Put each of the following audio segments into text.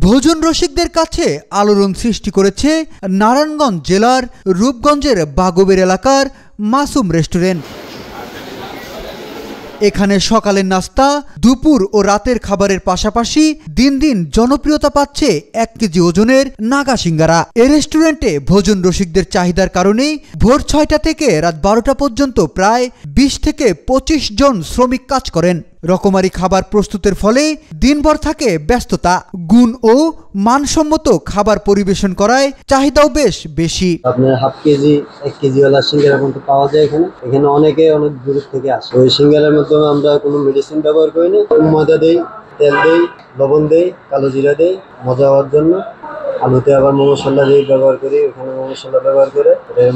ভোজন রসিকদের কাছে আলোড়ন সৃষ্টি করেছে নারায়ণগঞ্জ জেলার রূপগঞ্জের বাগবের এলাকার মাসুম রেস্টুরেন্ট। এখানে সকালের নাস্তা, দুপুর ও রাতের খাবারের পাশাপাশি দিন দিন জনপ্রিয়তা পাচ্ছে 1 কেজি ওজনের নাগা সিঙ্গারা। এই রেস্টুরেন্টে ভোজন রসিকদের চাহিদার কারণেই ভোর 6টা থেকে রাত 12টা পর্যন্ত প্রায় 20 থেকে 25 জন শ্রমিক কাজ করেন। রকমারি খাবার প্রস্তুতের ফলে দিনভর থাকে ব্যস্ততা। গুণ ও মানসম্মত খাবার পরিবেশন করায় চাহিদাও বেশ বেশি। আপনার হাফ কেজি 1 কেজি ওয়ালা সিঙ্গারা কিন্তু পাওয়া যায় এখানে অনেকে অনেক দূর থেকে আসে। ওই সিঙ্গারার মধ্যে আমরা কোনো মেডিসিন ব্যবহার করি না। ময়দা দেই, তেল দেই, লবণ দেই, কালো জিরা দেই মজা হওয়ার জন্য। আলুতে আবার মশলা দিয়ে ব্যবহার করি, ওখানে মশলা ব্যবহার করে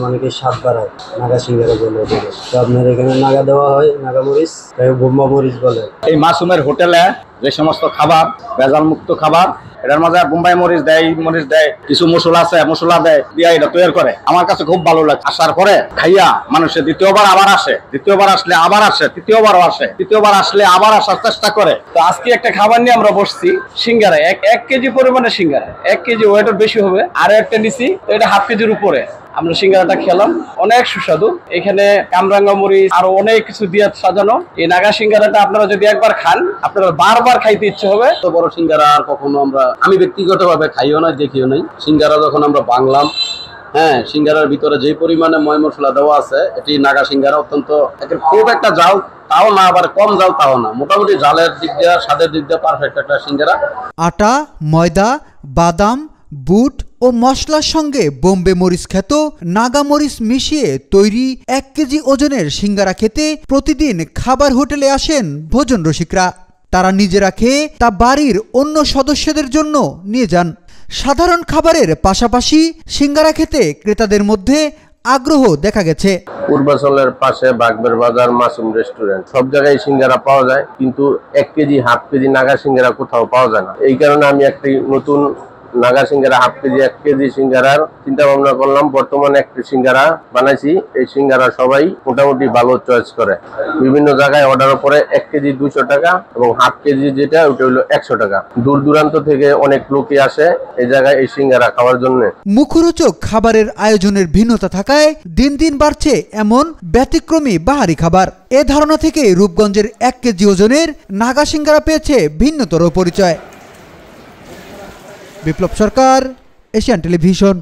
অনেকে স্বাদ বাড়ায়। নাগা সিঙ্গারা বলে ওদেরকে। তো আপনার এখানে নাগা দেওয়া হয়, নাগা মরিচ, বোম্বা মরিচ বলে। এই মাসুমের হোটেলে যে সমস্ত খাবার ভেজাল মুক্ত খাবার, এটার মাঝে বোম্বাই মরিচ দেয়, মরিচ দেয়, কিছু মশলা আছে, মশলা দেয়, দিয়ে এটা তৈরি করে। আমার কাছে খুব ভালো লাগে। আসার পরে খাইয়া মানুষের দ্বিতীয়বার আবার আসে, দ্বিতীয়বার আসলে আবার আসে, তৃতীয়বারও আসে, তৃতীয়বার আসলে আবার আসার চেষ্টা করে। তো আজকে একটা খাবার নিয়ে আমরা বসছি, সিঙ্গারা 1 কেজি পরিমাণে সিঙ্গারা, 1 কেজি ওয়েটের বেশি হবে। আর একটা নিছি, তো এটা হাফ কেজির উপরে। আমরা সিঙ্গারাটা খেলাম, অনেক সুস্বাদু। এখানে কামরাঙ্গা মরিচ আরো অনেক কিছু দিয়ে সাজানো। এই নাগা সিঙ্গারাটা আপনারা যদি একবার খান, আপনারা বারবার খাইতে ইচ্ছে হবে। তো বড় সিঙ্গারা আর কখনো আমি ব্যক্তিগতভাবে খাইও না, দেখিও নাই। সিঙ্গারা যখন আমরা বাংলাম, সিঙ্গারার ভিতরে যে পরিমাণে ময় মশলা দেওয়া আছে, এটি নাগা সিঙ্গারা অত্যন্ত খুব একটা জাল তাও না, আবার কম জাল তাও না, মোটামুটি জালের দিক দিয়ে স্বাদের দিক দিয়ে পারফেক্ট একটা সিঙ্গারা। আটা, ময়দা, বাদাম, বুট ও মশলার সঙ্গে বোম্বে মরিচ খ্যাত নাগা মরিচ মিশিয়ে তৈরি 1 কেজি ওজনের সিঙ্গারা খেতে প্রতিদিন খাবার হোটেলে আসেন ভোজন রসিকরা। তারা নিজেরা খেয়ে তা বাড়ির অন্য সদস্যদের জন্য নিয়ে যান। সাধারণ খাবারের পাশাপাশি সিঙ্গারা খেতে ক্রেতাদের মধ্যে আগ্রহ দেখা গেছে। পূর্বাচলের পাশে বাগবের বাজার মাসুম রেস্টুরেন্ট, সব জায়গায় সিঙ্গারা পাওয়া যায়, কিন্তু 1 কেজি হাফ কেজি নাগা সিঙ্গারা কোথাও পাওয়া যায় না। এই কারণে আমি একটি নতুন নাগা সিঙ্গারা হাফ কেজি 1 কেজি সিঙ্গারার চিন্তা ভাবনা করলাম। বর্তমানে একটি সিঙ্গারা বানাইছি। এই সিঙ্গারা সবাই মোটামুটি ভালো চয়েস করে। বিভিন্ন জায়গায় অর্ডার পরে 1 কেজি 200 টাকা এবং হাফ কেজি যেটা ওটা হলো 100 টাকা। দূর দূরান্ত থেকে অনেক লোকই আসে এই জায়গায় এই সিঙ্গারা খাওয়ার জন্য। মুখরোচক খাবারের আয়োজনের ভিন্নতা থাকায় দিন দিন বাড়ছে এমন ব্যতিক্রমী বাহারি খাবার। এ ধারণা থেকে রূপগঞ্জের 1 কেজি ওজনের নাগা সিঙ্গারা পেয়েছে ভিন্নতর পরিচয়। বিপ্লব সরকার, এশিয়ান টেলিভিশন।